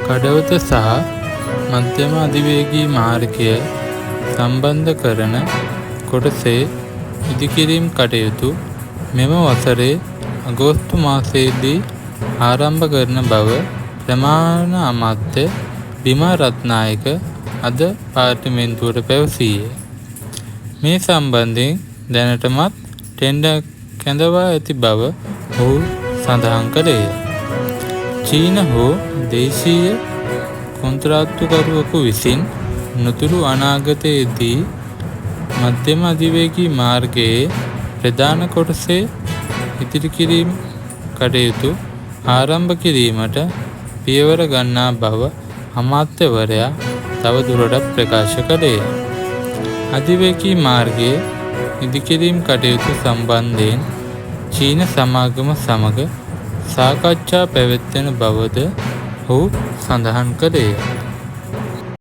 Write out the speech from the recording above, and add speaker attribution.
Speaker 1: කඩවත සහ මධ්‍යම අධිවේගී මාර්ගය සම්බන්ධ කරන කොටසේ ඉදිකිරීම් කටයුතු මෙම වසරේ අගෝස්තු මාසයේදී ආරම්භ කරන බව ප්‍රමාණ අමාත්‍ය බිමා රත්නායක අද පාර්ලිමේන්තුවට පැවසීය. මේ සම්බන්ධයෙන් දැනටමත් ටෙන්ඩර් කැඳවා ඇති බව ඔහු සඳහන් කළේය. චීන හෝ දේශීය කොන්ත්‍රාත්තුකරුවෙකු විසින් නොතුරු අනාගතයේදී මධ්‍යම අධිවේගී මාර්ගයේ ප්‍රධාන කොටසේ ඉදිරි කිරීම් කටයුතු ආරම්භ කිරීමට පියවර ගන්නා බව අමාත්‍යවරයා තවදුරටත් ප්‍රකාශ කළේය. අධිවේගී මාර්ගයේ ඉදිකිරීම් කටයුතු සම්බන්ධයෙන් චීන සමාගම සමග සාකච්ඡා පැවැත්වෙන බවද ඔහු සඳහන් කළේය.